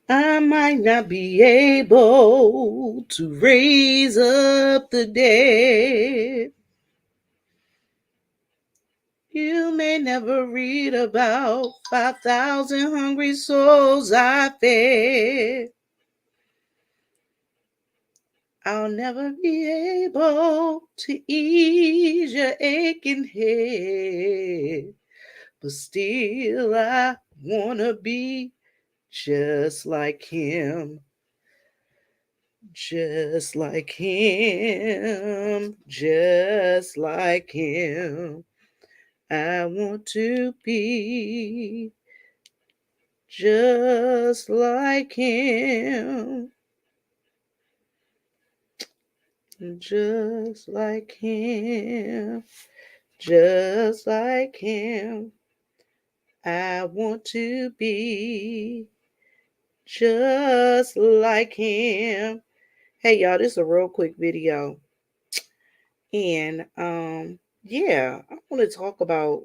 I might not be able to raise up the dead. You may never read about 5,000 hungry souls I fed. I'll never be able to ease your aching head. But still, I wanna be just like him. Just like him. Just like him. I want to be just like him. Just like him. Just like him. I want to be just like him. Hey y'all, this is a real quick video. And yeah, I want to talk about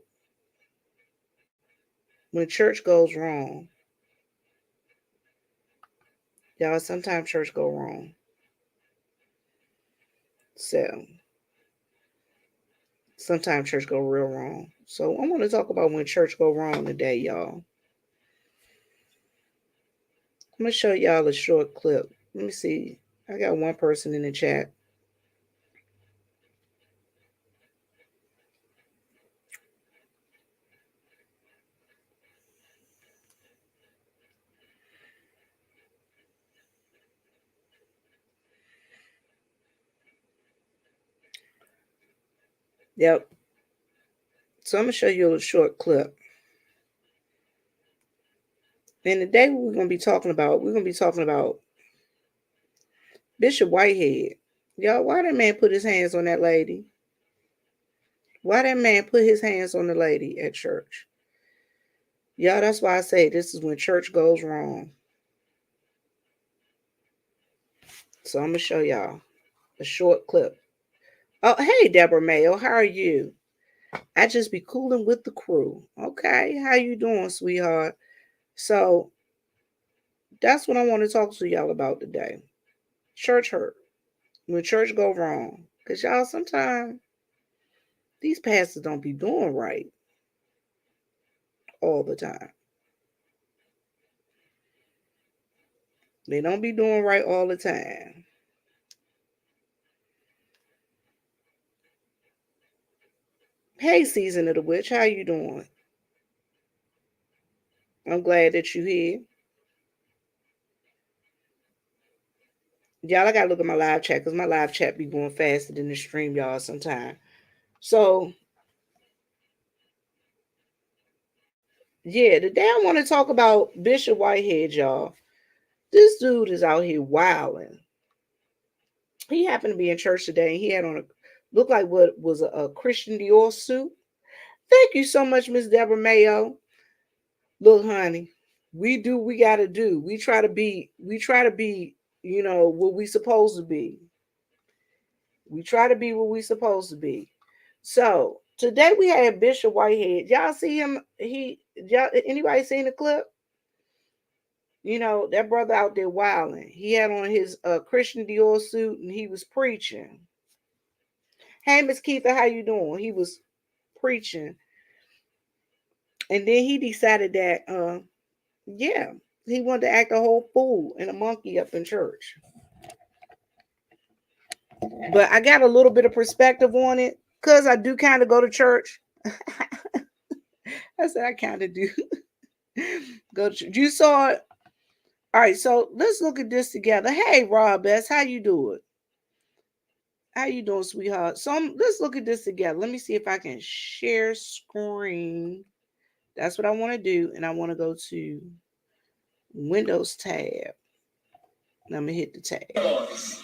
when church goes wrong. Y'all, sometimes church go wrong. So sometimes church go real wrong. So I want to talk about when church go wrong today, y'all. I'm gonna show y'all a short clip. Let me see. I got one person in the chat. Yep. So I'm gonna show you a short clip. And today we're gonna be talking about Bishop Whitehead. Y'all, why that man put his hands on that lady? Why that man put his hands on the lady at church? Y'all, that's why I say this is when church goes wrong. So I'm gonna show y'all a short clip. Oh, hey Deborah Mayo, how are you? I just be cooling with the crew. Okay, how you doing, sweetheart? So that's what I want to talk to y'all about today. Church hurt. When church go wrong. Cause y'all sometimes these pastors don't be doing right all the time. They don't be doing right all the time. Hey, Season of the Witch, how you doing? I'm glad that you here. Y'all, I gotta look at my live chat because my live chat be going faster than the stream, y'all, sometime. So, yeah, today I want to talk about Bishop Whitehead, y'all. This dude is out here wilding. He happened to be in church today and he had on a looked like what was a Christian Dior suit. Thank you so much, Miss Deborah Mayo. Look, honey, we do we gotta do. We try to be, what we supposed to be. We try to be what we supposed to be. So today we had Bishop Whitehead. Y'all see him? Y'all anybody seen the clip? That brother out there wilding. He had on his Christian Dior suit and he was preaching. Hey, Miss Keitha, how you doing? He was preaching, and then he decided that, yeah, he wanted to act a whole fool and a monkey up in church. But I got a little bit of perspective on it because I do kind of go to church. I said I kind of do go to church. You saw it. All right, so let's look at this together. Hey, Rob S, how you doing? How you doing, sweetheart? So let's look at this together. Let me see if I can share screen. That's what I want to do, and I want to go to Windows tab. And I'm gonna hit the tab. Let's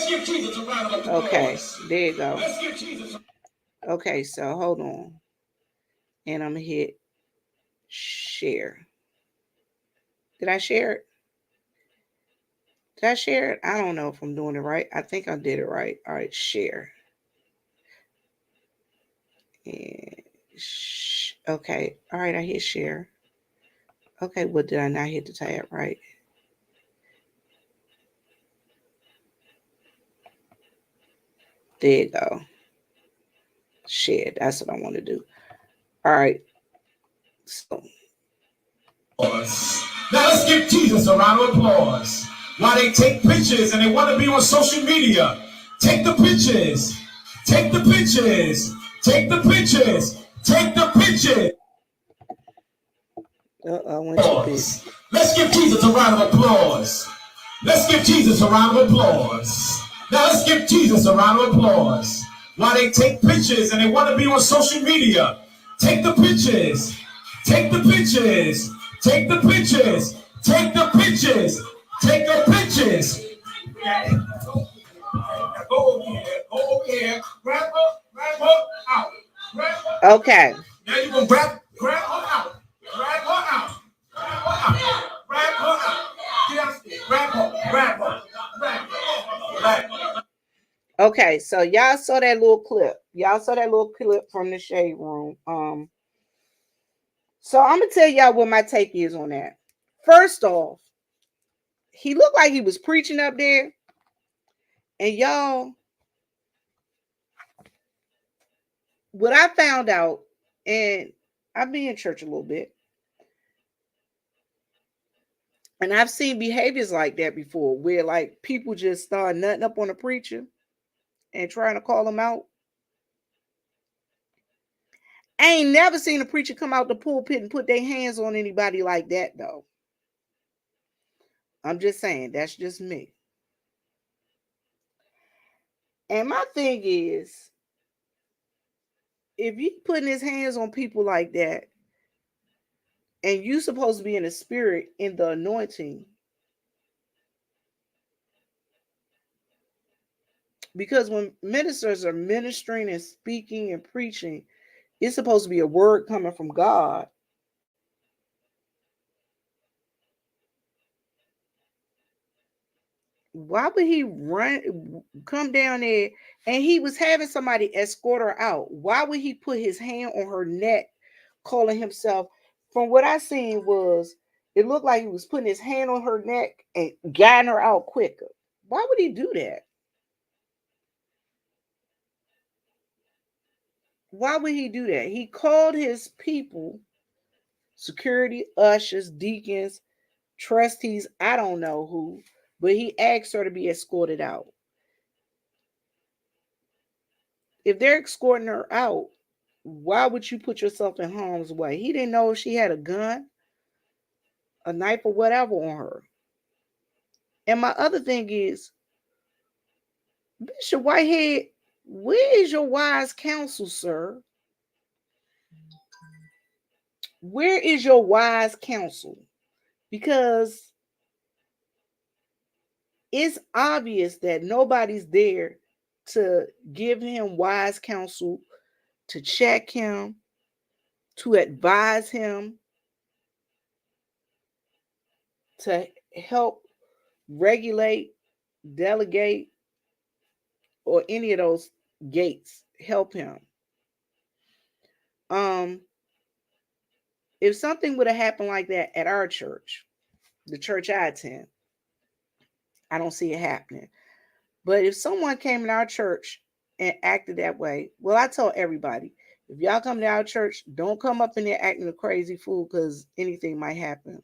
give Jesus a round of applause. Okay, there you go. Let's give Jesus. Okay, so hold on, and I'm gonna hit share. Did I share it? Did I share it? I don't know if I'm doing it right. I think I did it right. All right, share. And okay. All right, I hit share. Okay, what did I not hit the tab right? There you go. Share. That's what I want to do. All right. So now let's give Jesus a round of applause. While they take pictures and they want to be on social media, take the pictures. Take the pictures. Take the pictures. Take the pictures. I went too big. Let's give Jesus a round of applause. Let's give Jesus a round of applause. Now let's give Jesus a round of applause. While they take pictures and they want to be on social media, take the pictures. Take the pictures. Take the pictures. Take the pictures. Take the pictures. Go over here. Go over here. Grab her out. Grab her. Okay. Now you're going to grab her out. Grab her out. Grab her out. Grab her out. Get out. Grab her. Grab her. Grab her. Grab her. Okay, so y'all saw that little clip. Y'all saw that little clip from the shade room. So I'm gonna tell y'all what my take is on that. First off, he looked like he was preaching up there, and y'all, what I found out, and I've been in church a little bit, and I've seen behaviors like that before, where like people just start nutting up on a preacher and trying to call him out. I ain't never seen a preacher come out the pulpit and put their hands on anybody like that, though. I'm just saying, that's just me. And my thing is, if you putting his hands on people like that, and you supposed to be in the spirit, in the anointing, because when ministers are ministering and speaking and preaching, it's supposed to be a word coming from God. Why would he come down there, and he was having somebody escort her out? Why would he put his hand on her neck, calling himself? From what I seen was, it looked like he was putting his hand on her neck and guiding her out quicker. Why would he do that? Why would he do that? He called his people, security, ushers, deacons, trustees, I don't know who, but he asked her to be escorted out. If they're escorting her out, why would you put yourself in harm's way? He didn't know if she had a gun, a knife, or whatever on her. And my other thing is, Bishop Whitehead, where is your wise counsel, sir? Where is your wise counsel? Because it's obvious that nobody's there to give him wise counsel, to check him, to advise him, to help regulate, delegate, or any of those gates help him. If something would have happened like that at our church, the church I attend, I don't see it happening. But if someone came in our church and acted that way, well, I tell everybody, if y'all come to our church, don't come up in there acting a crazy fool, because anything might happen.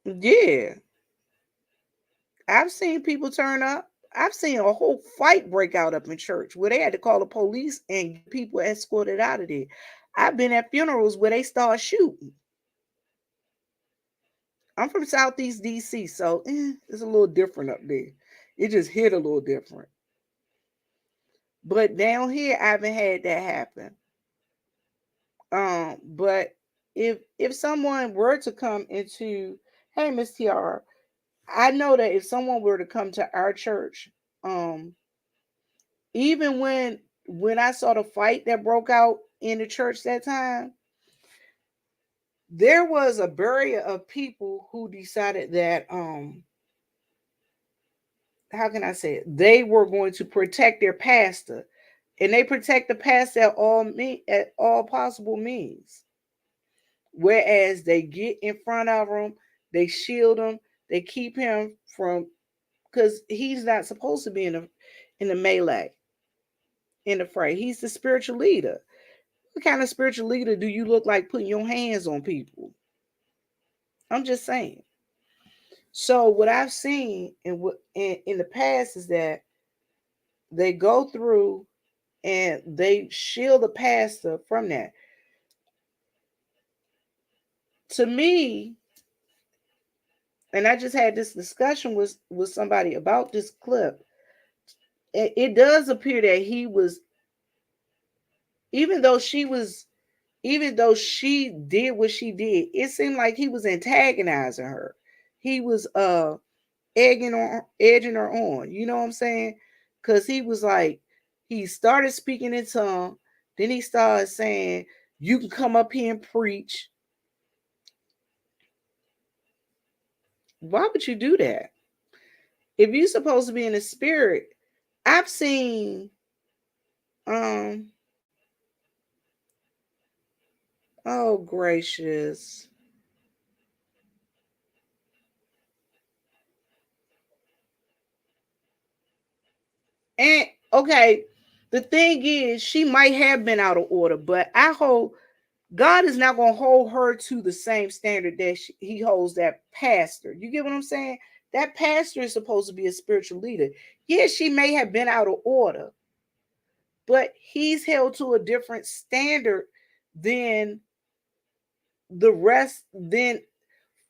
Yeah. I've seen people turn up. I've seen a whole fight break out up in church where they had to call the police and people escorted out of there. I've been at funerals where they start shooting. I'm from Southeast DC, so it's a little different up there. It just hit a little different. But down here, I haven't had that happen. But if someone were to come into, hey, Miss Tiara, I know that if someone were to come to our church, even when I saw the fight that broke out in the church that time, there was a barrier of people who decided that how can I say it? They were going to protect their pastor, and they protect the pastor at all possible means. Whereas they get in front of them, they shield them, They keep him from, because he's not supposed to be in the melee, in the fray. He's the spiritual leader. What kind of spiritual leader do you look like putting your hands on people? I'm just saying. So what I've seen in the past is that they go through and they shield the pastor from that. To me, and I just had this discussion with somebody about this clip. It does appear that he was, even though she was, even though she did what she did, it seemed like he was antagonizing her. He was edging her on. You know what I'm saying? Because he was like, he started speaking in tongue, then he started saying, "You can come up here and preach." Why would you do that? If you're supposed to be in the spirit, I've seen um oh gracious. And okay, the thing is, she might have been out of order, but I hope God is not going to hold her to the same standard that he holds that pastor. You get what I'm saying? That pastor is supposed to be a spiritual leader. Yes, she may have been out of order, but he's held to a different standard than the rest. Then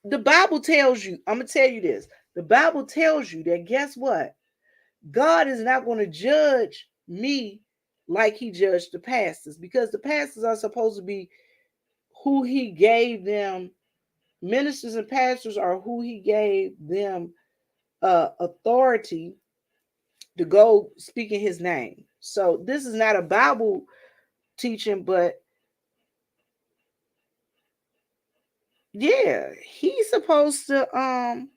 the Bible tells you, I'm going to tell you this. The Bible tells you that, guess what? God is not going to judge me like he judged the pastors, because the pastors are supposed to be who he gave them. Ministers and pastors are who he gave them authority to go speak in his name. So this is not a Bible teaching, but yeah, he's supposed to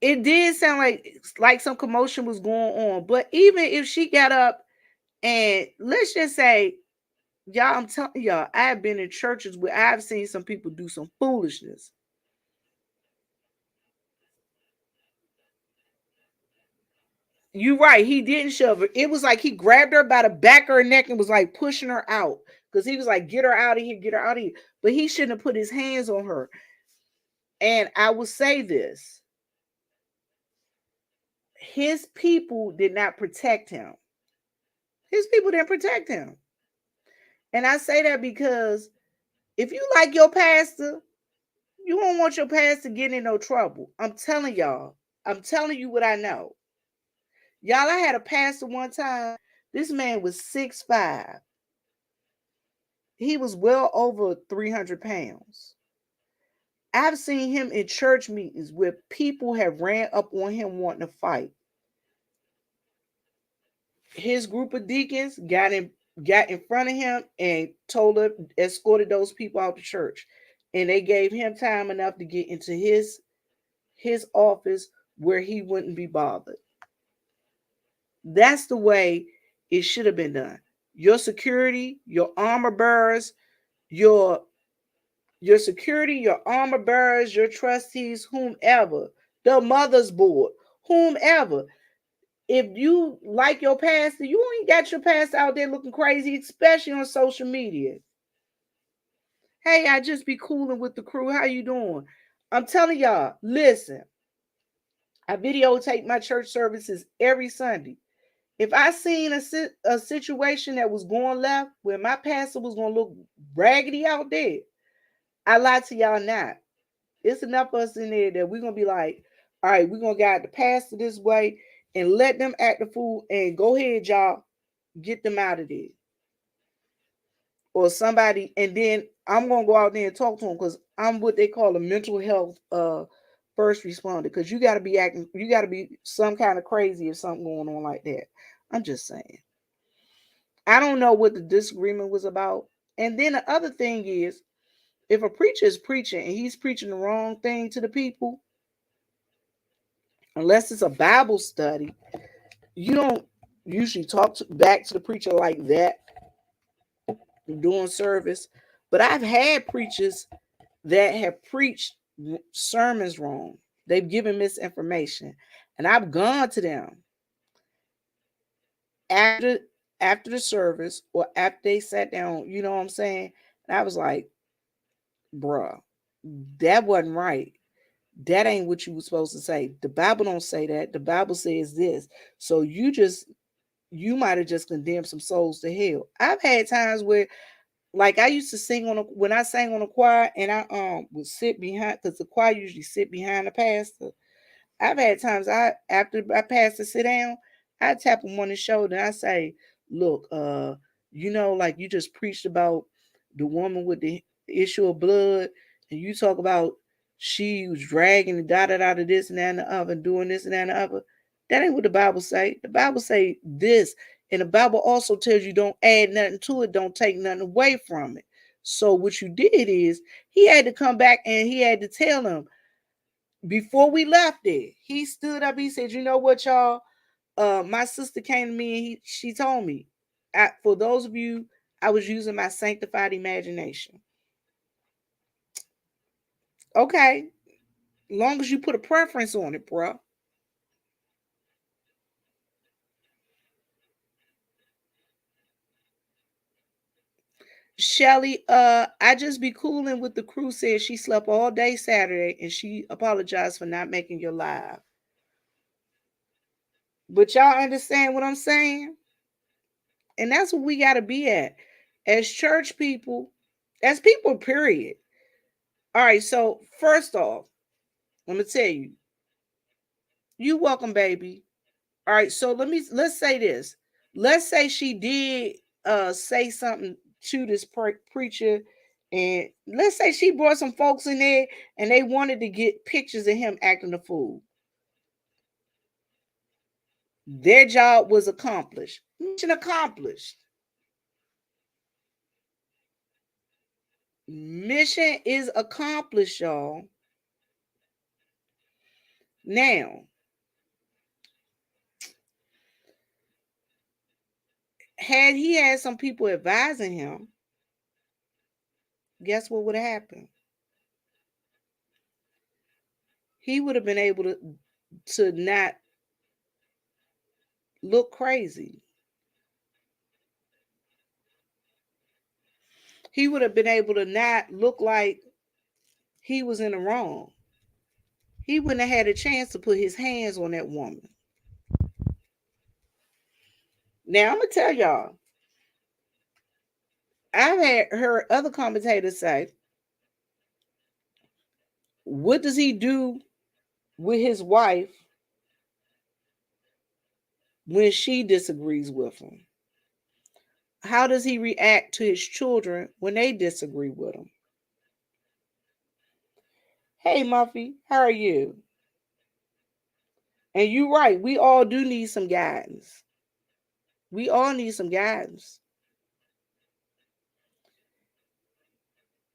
it did sound like some commotion was going on. But even if she got up and, let's just say, y'all, I'm telling y'all, I've been in churches where I've seen some people do some foolishness. You're right. He didn't shove her. It was like he grabbed her by the back of her neck and was like pushing her out, because he was like, "Get her out of here, get her out of here." But he shouldn't have put his hands on her. And I will say this: his people did not protect him. His people didn't protect him. And I say that because if you like your pastor, you don't want your pastor getting in no trouble. I'm telling y'all. I'm telling you what I know. Y'all, I had a pastor one time. This man was 6'5". He was well over 300 pounds. I've seen him in church meetings where people have ran up on him wanting to fight. His group of deacons got in front of him and escorted those people out to church. And they gave him time enough to get into his office where he wouldn't be bothered. That's the way it should have been done. Your security, your armor bearers, your security, your armor bearers, your trustees, whomever, the mother's board, whomever. If you like your pastor, you ain't got your pastor out there looking crazy, especially on social media. Hey, I just be cooling with the crew. How you doing? I'm telling y'all, listen, I videotape my church services every Sunday. If I seen a situation that was going left where my pastor was going to look raggedy out there, I lie to y'all not. It's enough of us in there that we're going to be like, all right, we're going to guide the pastor this way and let them act the fool, and go ahead, y'all, get them out of there. Or somebody, and then I'm going to go out there and talk to them, because I'm what they call a mental health first responder, because you got to be some kind of crazy if something going on like that. I'm just saying. I don't know what the disagreement was about. And then the other thing is, if a preacher is preaching and he's preaching the wrong thing to the people, unless it's a Bible study, you don't usually back to the preacher like that during service. But I've had preachers that have preached sermons wrong. They've given misinformation. And I've gone to them after after the service or after they sat down, you know what I'm saying? And I was like, bruh, that wasn't right. That ain't what you were supposed to say. The Bible don't say that. The Bible says this. So you might have just condemned some souls to hell. I've had times where, like, I used to sing when I sang on a choir, and I would sit behind, because the choir usually sit behind the pastor. I've had times after I pastor sit down, I tap him on the shoulder and I say, "Look, like you just preached about the woman with the issue of blood, and you talk about she was dragging the da da da to this and that and the other, and doing this and that and the other. That ain't what the Bible say. The Bible say this, and the Bible also tells you don't add nothing to it, don't take nothing away from it. So what you did is he had to come back and he had to tell them before we left there. He stood up. He said, "You know what, y'all? My sister came to me and she told me, for those of you, I was using my sanctified imagination. Okay, long as you put a preference on it, bro." Shelly, I just be cooling with the crew. Said she slept all day Saturday and she apologized for not making your live. But y'all understand what I'm saying? And that's what we got to be at as church people, as people, period. All right, so first off, I'm gonna tell you, you welcome, baby. All right, so let's say this. Let's say she did say something to this preacher, and let's say she brought some folks in there and they wanted to get pictures of him acting a fool. Their job was accomplished. Mission accomplished. Mission is accomplished, y'all. Now, had he had some people advising him, guess what would have happened? He would have been able to not look crazy. He would have been able to not look like he was in the wrong. He wouldn't have had a chance to put his hands on that woman. Now I'm gonna tell y'all, I've heard other commentators say, what does he do with his wife when she disagrees with him? How does he react to his children when they disagree with him? Hey, Muffy, how are you? And you're right, we all do need some guidance. We all need some guidance.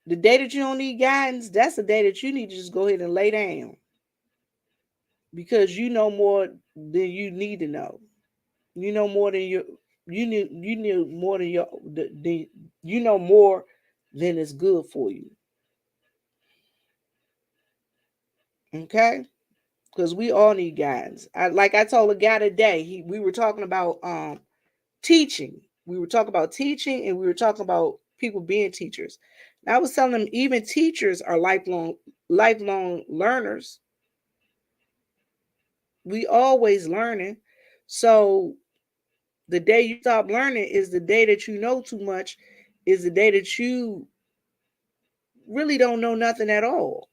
The day that you don't need guidance, that's the day that you need to just go ahead and lay down, because you know more than you need to know. You know more than you knew more than you know more than is good for you. Okay? Because we all need guidance. I told a guy today, we were talking about teaching. We were talking about teaching and we were talking about people being teachers. And I was telling them even teachers are lifelong learners. We always learning. So the day you stop learning is the day that you know too much, is the day that you really don't know nothing at all.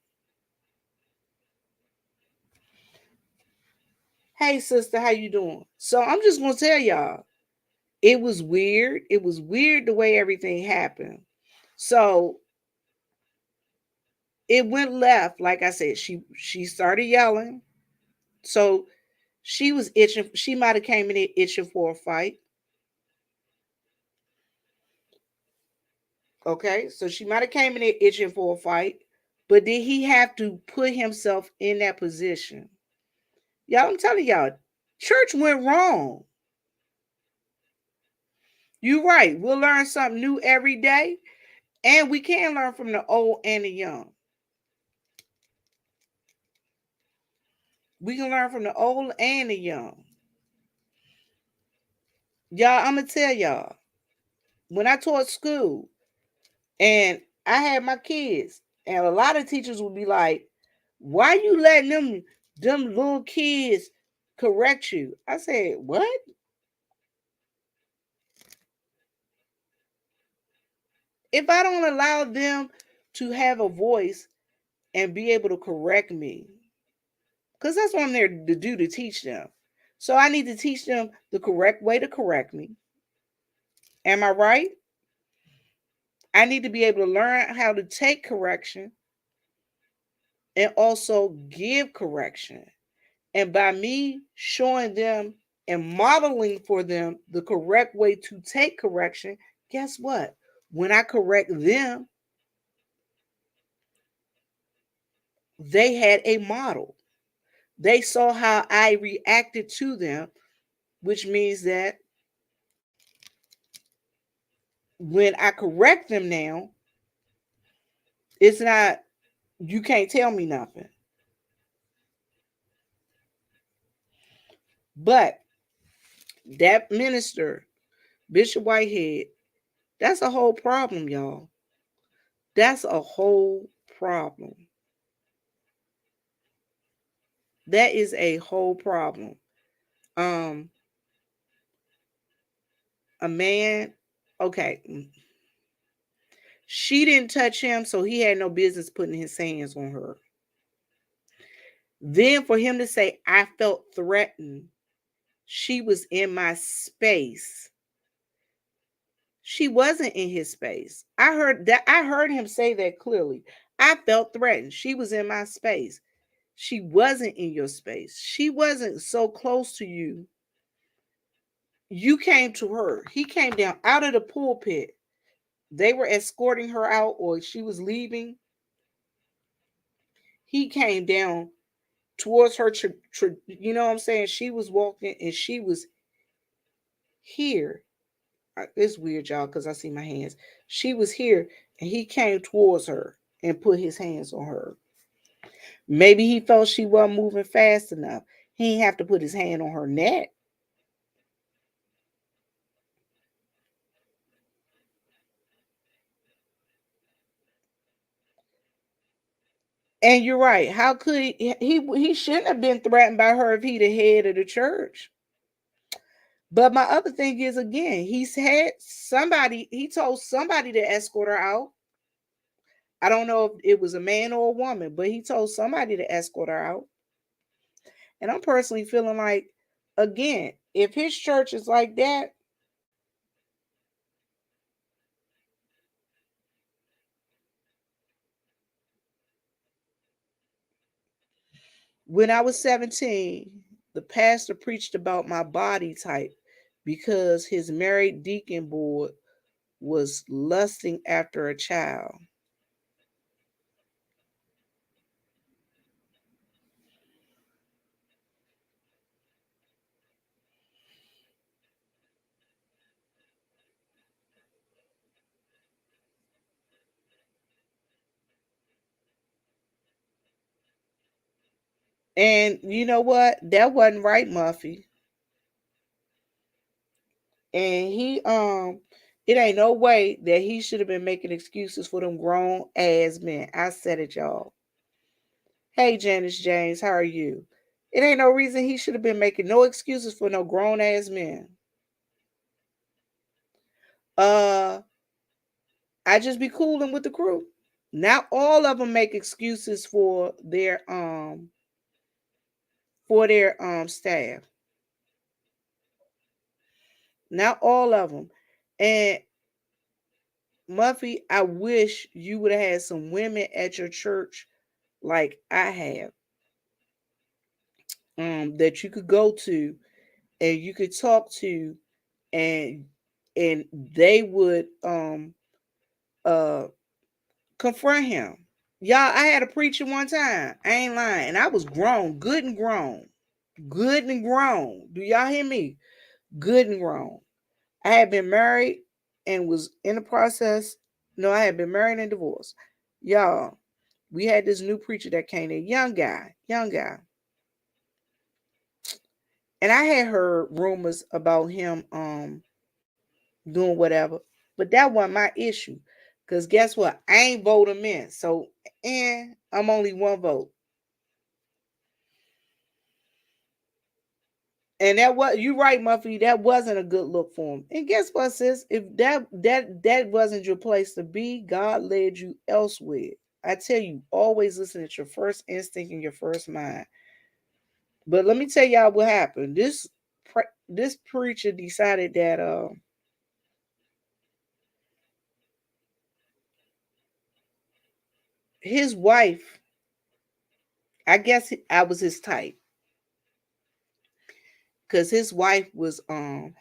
Hey sister, how you doing? So I'm just gonna tell y'all, it was weird. It was weird the way everything happened. So it went left. Like I said, she started yelling. So she was itching. She might have came in there itching for a fight. Okay, so she might have came in there itching for a fight. But did he have to put himself in that position? Y'all, I'm telling y'all, church went wrong. You're right. We'll learn something new every day. And we can learn from the old and the young. We can learn from the old and the young. Y'all, I'm going to tell y'all, when I taught school and I had my kids, and a lot of teachers would be like, why you letting them little kids correct you? I said, what? If I don't allow them to have a voice and be able to correct me, because that's what I'm there to do, to teach them. So I need to teach them the correct way to correct me. Am I right? I need to be able to learn how to take correction and also give correction. And by me showing them and modeling for them the correct way to take correction, guess what? When I correct them, they had a model. They saw how I reacted to them, which means that when I correct them now, it's not, you can't tell me nothing. But that minister, Bishop Whitehead, that's a whole problem, y'all. That's a whole problem. That is a whole problem. Um, a man, okay, she didn't touch him, so he had no business putting his hands on her. Then for him to say, I felt threatened, she was in my space. She wasn't in his space. I heard him say that clearly. I felt threatened. She was in my space. She wasn't in your space. She wasn't so close to you. You came to her. He came down out of the pulpit. They were escorting her out, or she was leaving. He came down towards her. You know what I'm saying? She was walking and she was here. It's weird, y'all, because I see my hands. She was here and he came towards her and put his hands on her. Maybe he felt she wasn't moving fast enough. He didn't have to put his hand on her neck. And you're right. How could he shouldn't have been threatened by her if he the head of the church. But my other thing is, again, he told somebody to escort her out. I don't know if it was a man or a woman, but he told somebody to escort her out. And I'm personally feeling like, again, if his church is like that, when I was 17, the pastor preached about my body type because his married deacon board was lusting after a child. And you know what? That wasn't right, Muffy. And it ain't no way that he should have been making excuses for them grown ass men. I said it, y'all. Hey, Janice James, how are you? It ain't no reason he should have been making no excuses for no grown ass men. Uh, I just be cooling with the crew. Not all of them make excuses for their staff. Not all of them. And Muffy, I wish you would have had some women at your church like I have, that you could go to and you could talk to, and they would uh confront him. Y'all, I had a preacher one time. I ain't lying. And I was grown, good and grown. Good and grown. Do y'all hear me? Good and grown. I had been married and was in the process. No, I had been married and divorced. Y'all, we had this new preacher that came in, young guy. And I had heard rumors about him doing whatever, but that wasn't my issue. Cause guess what? I ain't vote him in. So I'm only one vote. And that was, you right, Muffy, that wasn't a good look for him. And guess what, sis? If that wasn't your place to be, God led you elsewhere. I tell you, always listen at your first instinct and your first mind. But let me tell y'all what happened. This preacher decided that his wife, I guess I was his type, because his wife was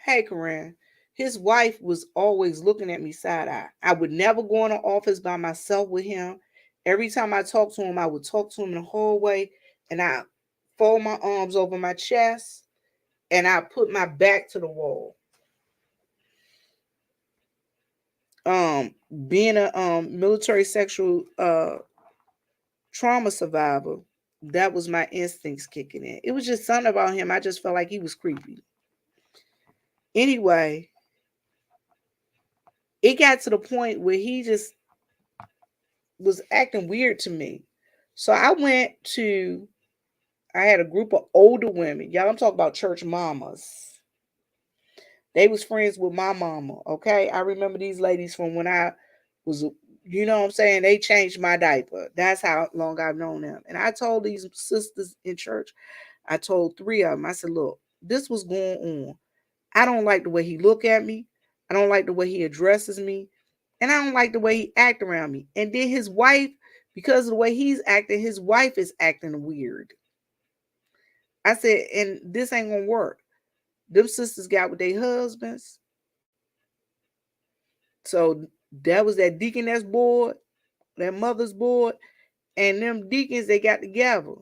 hey Corinne, his wife was always looking at me side eye. I would never go in the office by myself with him. Every time I talked to him, I would talk to him in the hallway, and I fold my arms over my chest, and I put my back to the wall. Being a military sexual trauma survivor, that was my instincts kicking in. It was just something about him. I just felt like he was creepy. Anyway, it got to the point where he just was acting weird to me. So I had a group of older women. Y'all, I'm talking about church mamas. They was friends with my mama, okay? I remember these ladies from when I was, you know what I'm saying? They changed my diaper. That's how long I've known them. And I told these sisters in church, I told three of them, I said, look, this was going on. I don't like the way he look at me. I don't like the way he addresses me. And I don't like the way he act around me. And then his wife, because of the way he's acting, his wife is acting weird. I said, and this ain't gonna work. Them sisters got with their husbands. So that was that deaconess board, that mother's board, and them deacons, they got together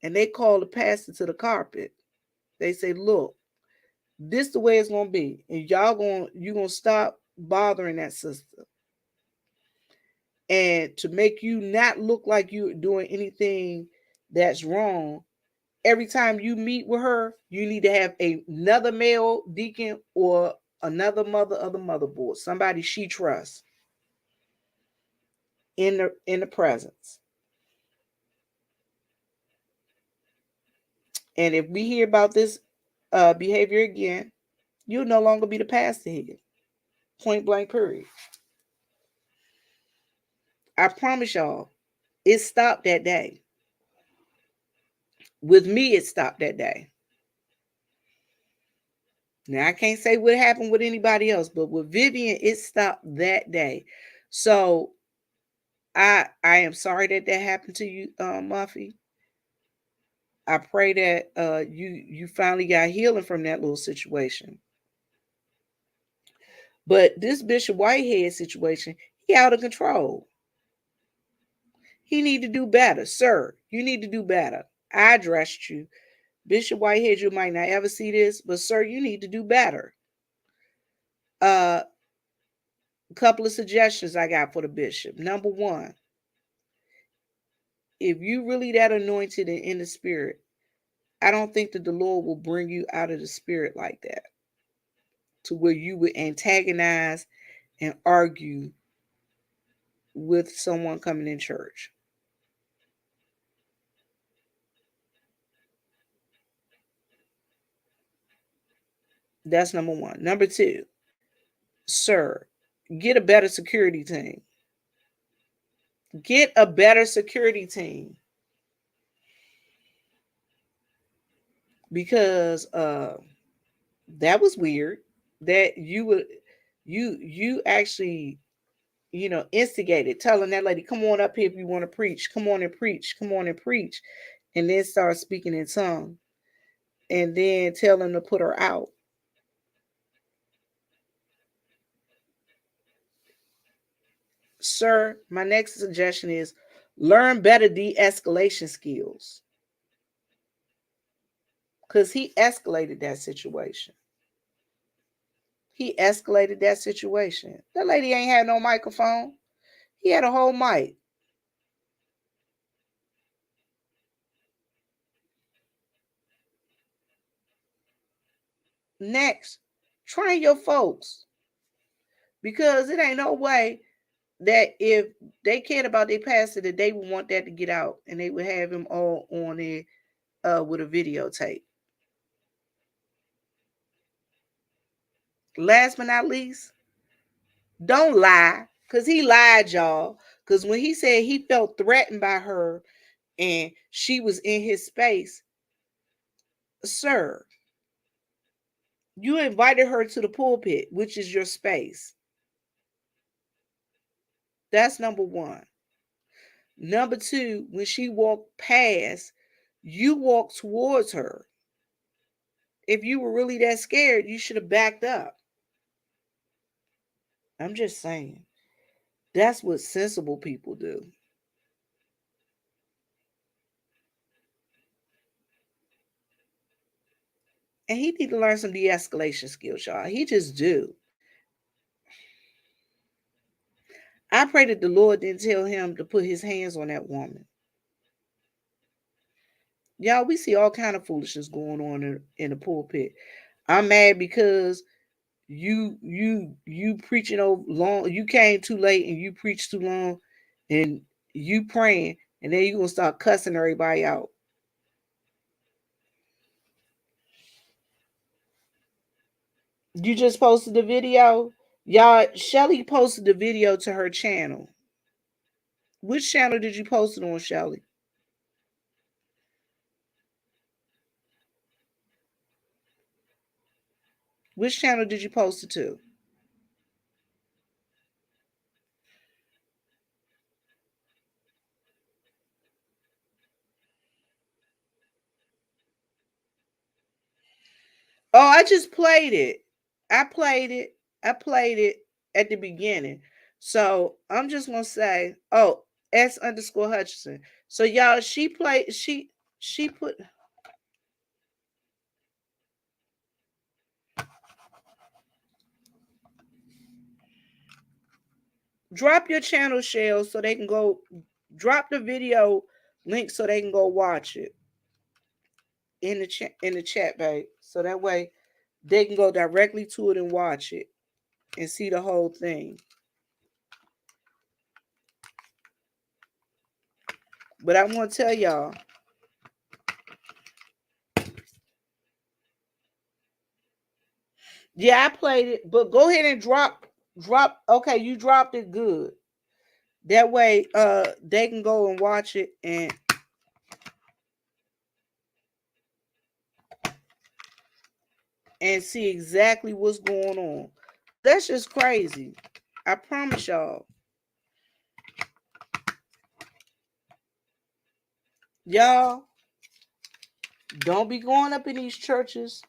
and they called the pastor to the carpet. They say, look, this the way it's gonna be. And you gonna stop bothering that sister. And to make you not look like you're doing anything that's wrong, every time you meet with her, you need to have another male deacon or another mother of the motherboard, somebody she trusts in the presence. And if we hear about this behavior again, you'll no longer be the pastor here. Point blank, period. I promise y'all, it stopped that day. With me, it stopped that day. Now I can't say what happened with anybody else, but with Vivian, it stopped that day. So I am sorry that that happened to you, Muffy. I pray that you finally got healing from that little situation. But this Bishop Whitehead situation, he out of control. He need to do better, sir. You need to do better. I addressed you, Bishop Whitehead. You might not ever see this, but sir, you need to do better. A couple of suggestions I got for the bishop. Number one, if you really that anointed and in the spirit, I don't think that the Lord will bring you out of the spirit like that, to where you would antagonize and argue with someone coming in church. That's number one. Number two, sir, get a better security team. Get a better security team, because that was weird that you actually, instigated, telling that lady, come on up here if you want to preach, come on and preach, come on and preach, and then start speaking in tongue, and then tell them to put her out. Sir, my next suggestion is learn better de-escalation skills, because he escalated that situation. He escalated that situation. That lady ain't had no microphone. He had a whole mic. Next, train your folks, because it ain't no way that if they cared about their pastor that they would want that to get out and they would have him all on it with a videotape. Last but not least, don't lie, because he lied, y'all. Because when he said he felt threatened by her and she was in his space, sir, you invited her to the pulpit, which is your space. That's number one. Number two, when she walked past, you walked towards her. If you were really that scared, you should have backed up. I'm just saying. That's what sensible people do. And he need to learn some de-escalation skills, y'all. He just do. I pray that the Lord didn't tell him to put his hands on that woman. Y'all, we see all kind of foolishness going on in the pulpit. I'm mad because you preaching over long. You came too late and you preached too long, and you praying, and then you gonna start cussing everybody out. You just posted the video. Y'all, Shelly posted the video to her channel. Which channel did you post it on, Shelly? Which channel did you post it to? Oh, I just played it. I played it. I played it at the beginning. So I'm just gonna say, oh, S_Hutchinson. So y'all, she put drop your channel shell so they can go drop the video link so they can go watch it in the chat, babe. So that way they can go directly to it and watch it and see the whole thing. But I want to tell y'all, yeah, I played it, but go ahead and drop. Okay, you dropped it good. That way, they can go and watch it and see exactly what's going on. That's just crazy. I promise y'all. Y'all, don't be going up in these churches.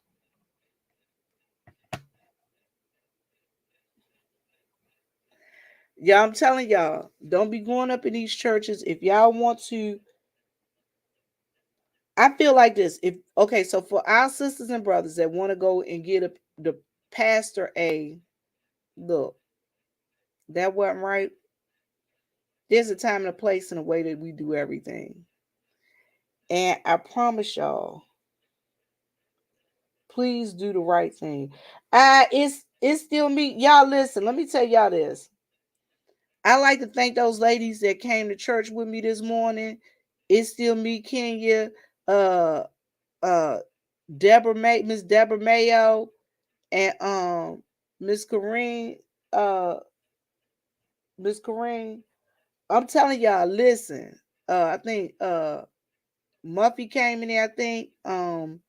Yeah, I'm telling y'all, don't be going up in these churches if y'all want to. I feel like this. If okay, so for our sisters and brothers that want to go and get the pastor a look, that wasn't right. There's a time and a place and a way that we do everything. And I promise y'all, please do the right thing. It's still me. Y'all listen, let me tell y'all this. I like to thank those ladies that came to church with me this morning. It's still me, Kenya, uh uh Miss Deborah Mayo, and Miss Corrine, uh Miss Corrine. I'm telling y'all, listen. I think Muffy came in there, I think. And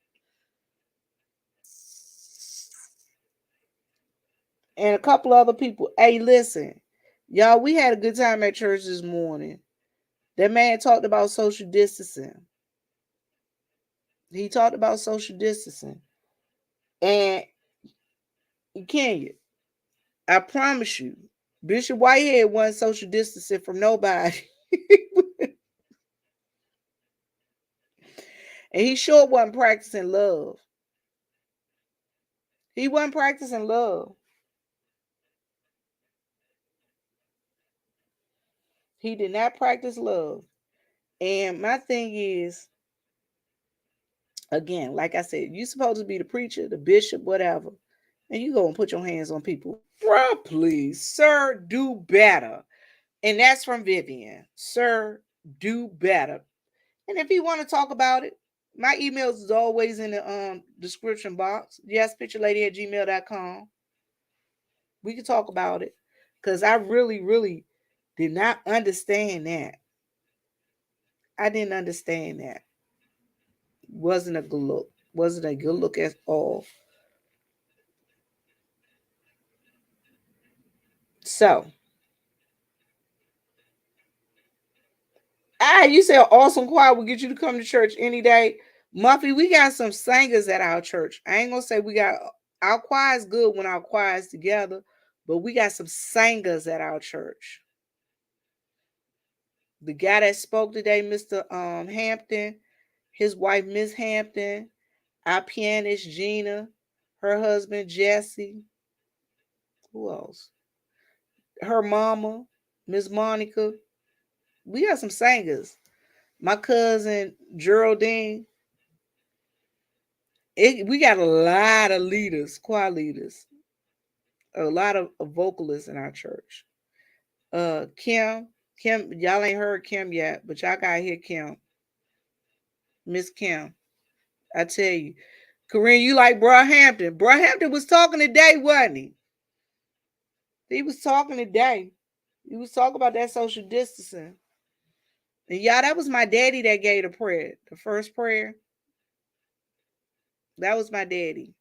a couple other people. Hey, listen, y'all, we had a good time at church this morning. That man talked about social distancing. He talked about social distancing. And Kenya, I promise you, Bishop Whitehead wasn't social distancing from nobody. And he sure wasn't practicing love. He wasn't practicing love. He did not practice love. And my thing is, Again, like I said, you supposed to be the preacher, the bishop, whatever, and you go and put your hands on people. Bruh, please, sir, do better. And that's from Vivian. Sir, do better. And if you want to talk about it, my emails is always in the description box. Yes, picturelady@gmail.com. We can talk about it. Because I really, really did not understand that. I didn't understand that. Wasn't a good look. Wasn't a good look at all. So, you said awesome choir will get you to come to church any day. Muffy, we got some singers at our church. I ain't gonna say we got our choir is good when our choir is together, but we got some singers at our church. The guy that spoke today, Mr. Hampton, his wife Miss Hampton, our pianist Gina, her husband Jesse. Who else? Her mama, Miss Monica. We got some singers. My cousin Geraldine. We got a lot of leaders, choir leaders, a lot of vocalists in our church. Kim, y'all ain't heard Kim yet, but y'all gotta hear Kim, Miss Kim. I tell you, Corinne, you like Hampton. Hampton was talking today, wasn't he? He was talking today. He was talking about that social distancing. And y'all, that was my daddy that gave the prayer, the first prayer. That was my daddy.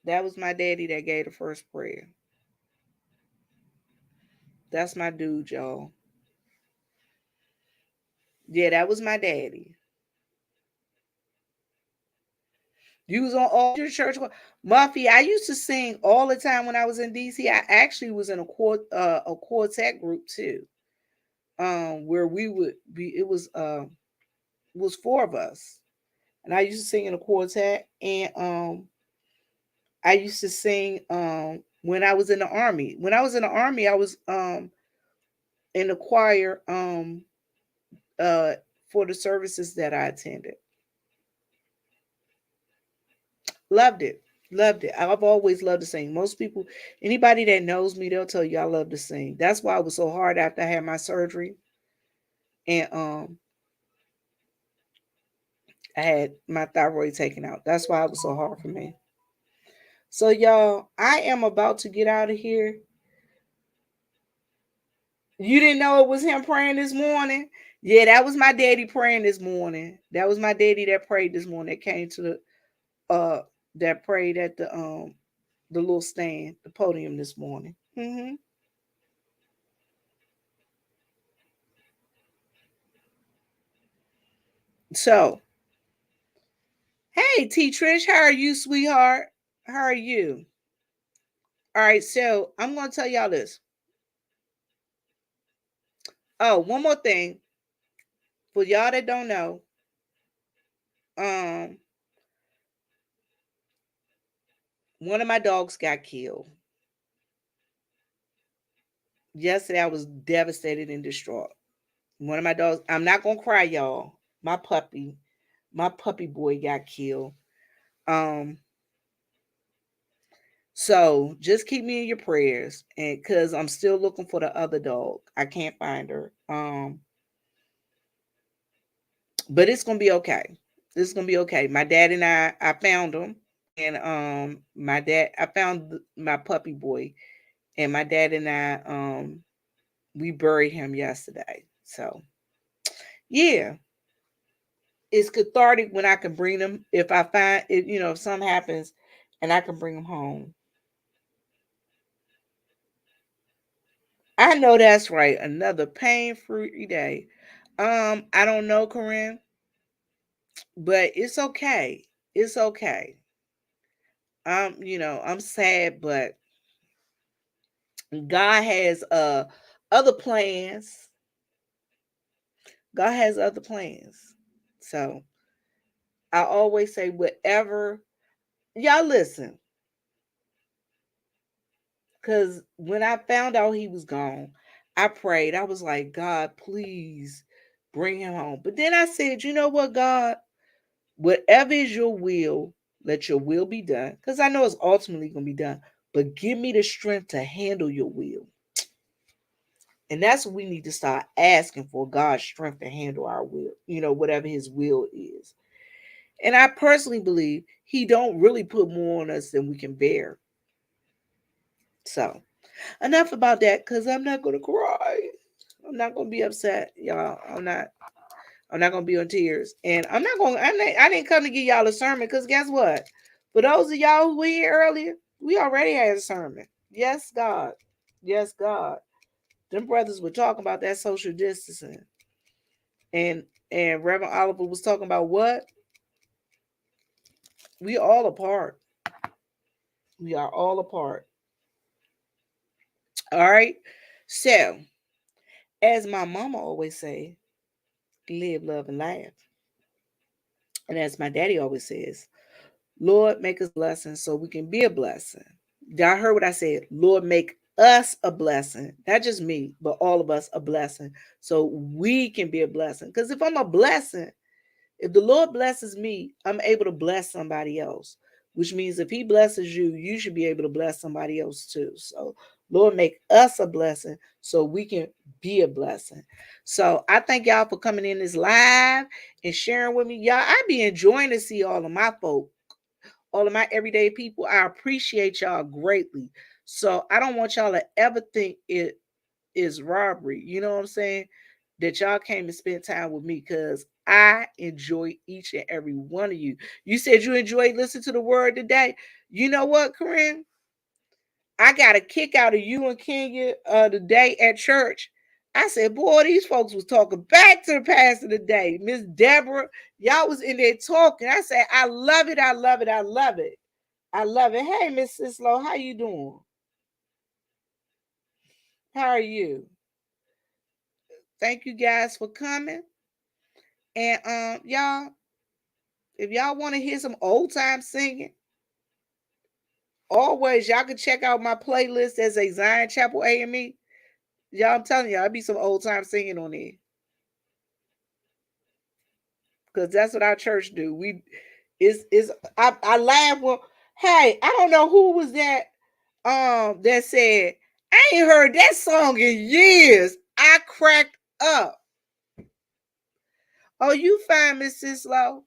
That was my daddy that gave the first prayer. That's my dude, y'all. Yeah, that was my daddy. You was on all your church. Muffy, I used to sing all the time when I was in DC. I actually was in a quartet group too. Where we would be, it was four of us. And I used to sing in a quartet, and I used to sing when I was in the army. When I was in the army, I was in the choir uh for the services that I attended. Loved it. Loved it. I've always loved to sing. Most people, anybody that knows me, they'll tell you I love to sing. That's why it was so hard after I had my surgery. And I had my thyroid taken out. That's why it was so hard for me. So y'all, I am about to get out of here. You didn't know it was him praying this morning? Yeah, that was my daddy praying this morning. That was my daddy that prayed this morning. That came to the that prayed at the little stand, the podium this morning. So, hey T Trish, how are you, sweetheart? How are you? All right, so I'm gonna tell y'all this. Oh, one more thing for y'all that don't know. Um, one of my dogs got killed. Yesterday I was devastated and distraught. One of my dogs, I'm not gonna cry, y'all. My puppy boy got killed. Um, so just keep me in your prayers, and because I'm still looking for the other dog. I can't find her. But it's gonna be okay. It's gonna be okay. My dad and I found him, and my dad, I found my puppy boy, and my dad and I we buried him yesterday. So yeah, it's cathartic when I can bring them. If I find it, if something happens, and I can bring them home. I know that's right. Another pain-free day. I don't know, Corinne, but it's okay. It's okay. I'm sad, but God has other plans. God has other plans. So I always say, whatever y'all listen, because when I found out he was gone, I prayed. I was like, God, please, Bring him home. But then I said, you know what, God? Whatever is your will, let your will be done. Because I know it's ultimately going to be done. But give me the strength to handle your will. And that's what we need to start asking for, God's strength to handle our will, whatever his will is. And I personally believe he don't really put more on us than we can bear. So enough about that, because I'm not going to cry. I'm not going to be upset, y'all. I'm not gonna be on tears, and I didn't come to give y'all a sermon, because guess what? For those of y'all who were here earlier, we already had a sermon. Yes, God. Yes, God. Them brothers were talking about that social distancing, and Reverend Oliver was talking about what we all apart. We are all apart. All right. So, as my mama always say, live, love, and laugh. And as my daddy always says, Lord, make us blessings so we can be a blessing. Y'all heard what I said. Lord, make us a blessing. Not just me, but all of us a blessing so we can be a blessing. Because if I'm a blessing, if the Lord blesses me, I'm able to bless somebody else, which means if he blesses you, you should be able to bless somebody else too. So, Lord, make us a blessing so we can be a blessing. So, I thank y'all for coming in this live and sharing with me. Y'all, I be enjoying to see all of my folk, all of my everyday people. I appreciate y'all greatly. So, I don't want y'all to ever think it is robbery. You know what I'm saying? That y'all came and spent time with me, because I enjoy each and every one of you. You said you enjoyed listening to the word today. You know what, Corinne? I got a kick out of you and Kenya today at church. I said, boy, these folks was talking back to the pastor today. Miss Deborah, y'all was in there talking. I said, I love it, I love it, I love it. I love it. Hey, Miss Sislo, how you doing? How are you? Thank you guys for coming. And y'all, if y'all want to hear some old time singing, always y'all can check out my playlist as a Zion Chapel AME. Y'all, I'm telling y'all, I be some old time singing on there, because that's what our church do. I laugh when, hey, I don't know who was that said, I ain't heard that song in years. I cracked up. Oh, you fine, Miss Sislow?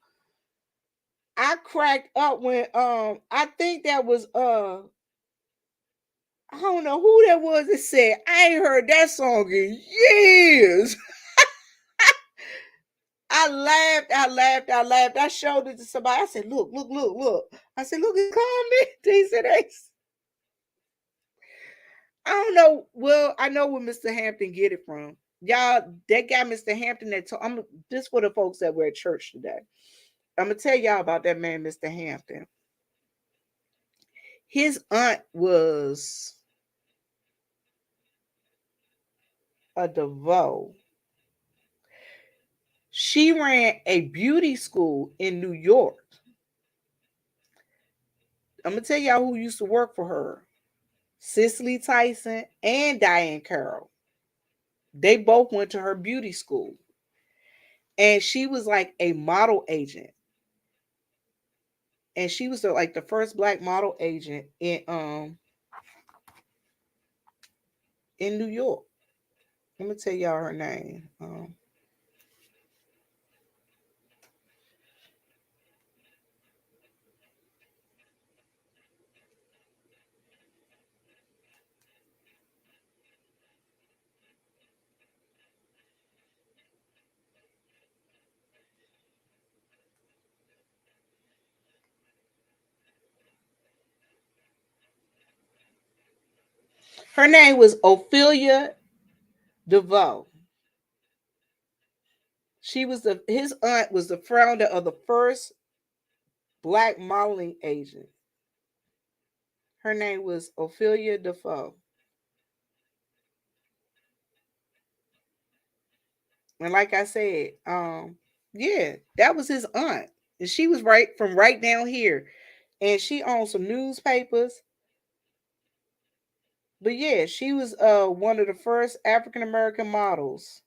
I cracked up when I think that was I don't know who that was that said, I ain't heard that song in years. I laughed, I laughed, I laughed. I showed it to somebody. I said, look, look, look, look. I said, look, it's calling me. They said, I don't know. Well, I know where Mr. Hampton get it from. Y'all, that guy, Mr. Hampton, this for the folks that were at church today. I'm going to tell y'all about that man, Mr. Hampton. His aunt was a DeVoe. She ran a beauty school in New York. I'm going to tell y'all who used to work for her. Cicely Tyson and Diane Carroll. They both went to her beauty school. And she was like a model agent. And she was like the first black model agent in New York. Let me tell y'all her name. Her name was Ophelia DeVoe. His aunt was the founder of the first black modeling agent. Her name was Ophelia DeVoe. And like I said, yeah, that was his aunt. And she was right down here. And she owned some newspapers. But yeah, she was one of the first African American models.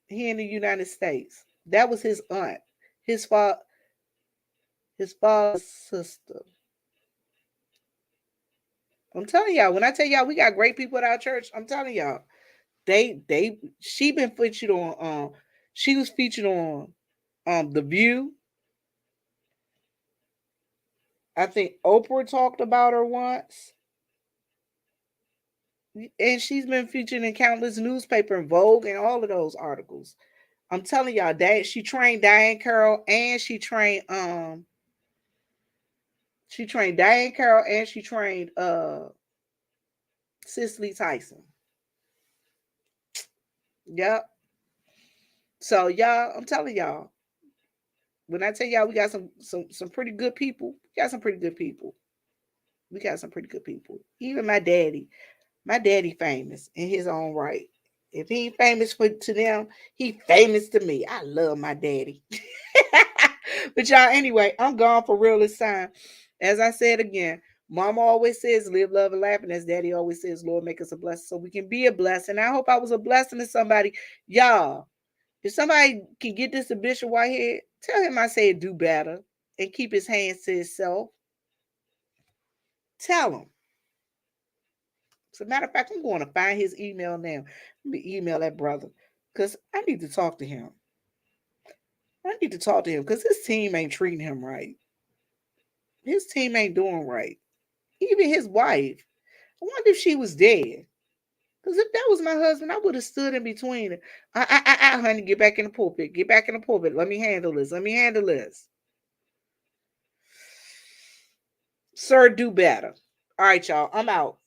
here in the United States. That was his aunt, his father, his father's sister. I'm telling y'all, when I tell y'all we got great people at our church, I'm telling y'all, she been featured on she was featured on The View. I think Oprah talked about her once. And she's been featured in countless newspaper and Vogue and all of those articles. I'm telling y'all that she trained Diane Carroll and she trained Diane Carroll and she trained Cicely Tyson. Yep. So y'all, I'm telling y'all, when I tell y'all we got some pretty good people, we got some pretty good people. We got some pretty good people. Even my daddy famous in his own right. If he ain't famous to them, he famous to me. I love my daddy. But y'all, anyway, I'm gone for real this time. As I said again, Mama always says, live, love, and laugh. And as Daddy always says, Lord, make us a blessing so we can be a blessing. I hope I was a blessing to somebody. Y'all, if somebody can get this to Bishop Whitehead, tell him I said do better and keep his hands to himself. Tell him. As a matter of fact, I'm going to find his email now. Let me email that brother because I need to talk to him. I need to talk to him because his team ain't treating him right. His team ain't doing right. Even his wife. I wonder if she was dead. Because if that was my husband, I would have stood in between. Honey, get back in the pulpit. Get back in the pulpit. Let me handle this. Let me handle this. Sir, do better. All right, y'all. I'm out.